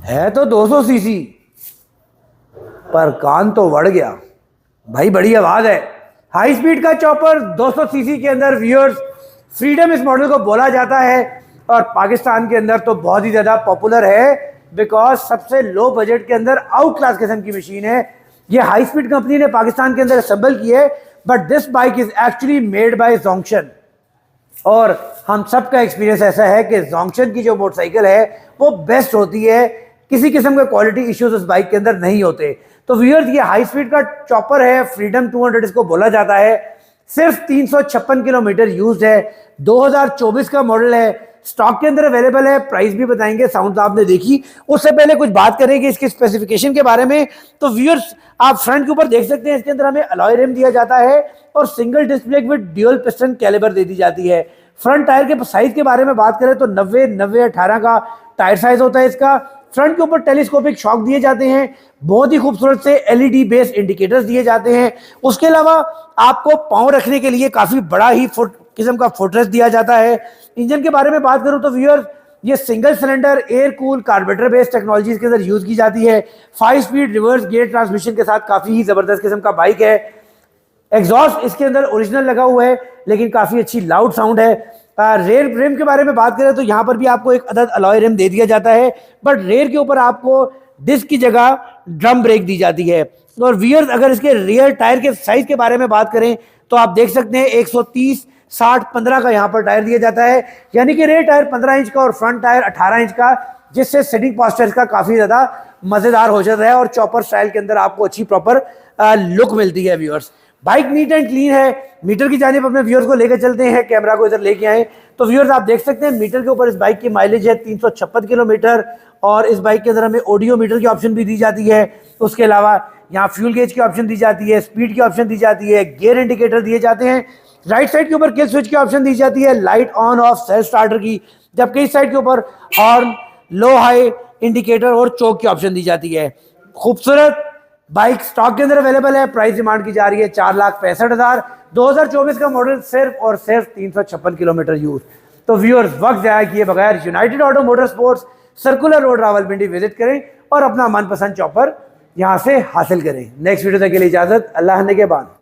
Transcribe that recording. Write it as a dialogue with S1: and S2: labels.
S1: है तो 200 सीसी, पर कान तो बढ़ गया भाई, बड़ी आवाज है। हाई स्पीड का चॉपर 200 सीसी के अंदर व्यूअर्स, फ्रीडम इस मॉडल को बोला जाता है और पाकिस्तान के अंदर तो बहुत ही ज्यादा पॉपुलर है, बिकॉज सबसे लो बजट के अंदर आउट क्लास किस्म की मशीन है। ये हाई स्पीड कंपनी ने पाकिस्तान के अंदर असेंबल की है, but this bike is actually made by Zongshen. और हम सबका एक्सपीरियंस ऐसा है कि जोंक्शन की जो मोटरसाइकिल है वो बेस्ट होती है, किसी किस्म के क्वालिटी इश्यूज उस बाइक के अंदर नहीं होते। तो व्यूअर्स, ये हाई स्पीड का चॉपर है, फ्रीडम 200 इसको बोला जाता है। सिर्फ 356 किलोमीटर यूज्ड है, 2024 का मॉडल है, स्टॉक के अंदर अवेलेबल है। प्राइस भी बताएंगे, साउंड आपने देखी। उससे पहले कुछ बात करेंगे इसके स्पेसिफिकेशन के बारे में। तो व्यूअर्स, आप फ्रंट के ऊपर देख सकते हैं, इसके अंदर हमें अलॉय रिम दिया जाता है और single disc brake with dual piston caliper दे दी जाती है। फ्रंट टायर के साइज के बारे में बात करें तो 90-90-18 का टायर साइज होता है इसका। फ्रंट के ऊपर टेलीस्कोपिक शॉक दिए जाते हैं, बहुत ही खूबसूरत से एलईडी बेस्ड इंडिकेटर्स दिए जाते हैं। उसके अलावा आपको पांव रखने के लिए काफी बड़ा ही किस्म का फुटरेस्ट दिया जाता है। इंजन के बारे में बात करूं तो व्यूअर, ये single cylinder air cool carburettor based technology के अंदर यूज की जाती है। 5 स्पीड रिवर्स गियर ट्रांसमिशन के साथ काफी ही जबरदस्त किस्म का बाइक है। एग्जॉस्ट इसके अंदर ओरिजिनल लगा हुआ है, लेकिन काफी अच्छी लाउड साउंड है। रेयर रिम के बारे में बात करें तो यहाँ पर भी आपको एक अदद अलॉय रिम दे दिया जाता है, बट रेयर के ऊपर आपको डिस्क की जगह ड्रम ब्रेक दी जाती है। और व्यूअर्स, अगर इसके रियर टायर के साइज के बारे में बात करें तो आप देख सकते हैं 130/60/15 का यहाँ पर टायर दिया जाता है, यानी कि रेयर टायर 15 इंच का और फ्रंट टायर 18 इंच का, जिससे सिटिंग पोस्चर का काफी ज्यादा मजेदार हो जाता है और चॉपर स्टाइल के अंदर आपको अच्छी प्रॉपर लुक मिलती है। Viewers, bike neat and clean है। मीटर की जानिब अपने व्यूअर्स को लेकर चलते हैं, कैमरा को इधर लेके आए तो व्यूअर्स आप देख सकते हैं मीटर के ऊपर इस बाइक की माइलेज है 356 किलोमीटर, और इस बाइक के अंदर हमें ऑडियो मीटर की ऑप्शन भी दी जाती है। उसके अलावा यहाँ फ्यूल गेज की ऑप्शन दी जाती है, स्पीड की ऑप्शन दी जाती है, गियर इंडिकेटर दिए जाते हैं। राइट साइड के ऊपर किल स्विच की ऑप्शन दी जाती है, light on off self starter की, जबकि इस साइड के ऊपर हॉर्न, लो हाई इंडिकेटर और चौक की ऑप्शन दी जाती है। खूबसूरत बाइक स्टॉक के अंदर अवेलेबल है। प्राइस डिमांड की जा रही है 4,65,000। 2024 का मॉडल, सिर्फ और सिर्फ 356 किलोमीटर यूज। तो व्यूअर्स, वक्त जाया किए बगैर United auto motor sports, circular road, Rawalpindi visit करें और अपना मनपसंद चॉपर यहां से हासिल करें। नेक्स्ट वीडियो तक के लिए इजाजत, अल्लाह ने के बाद।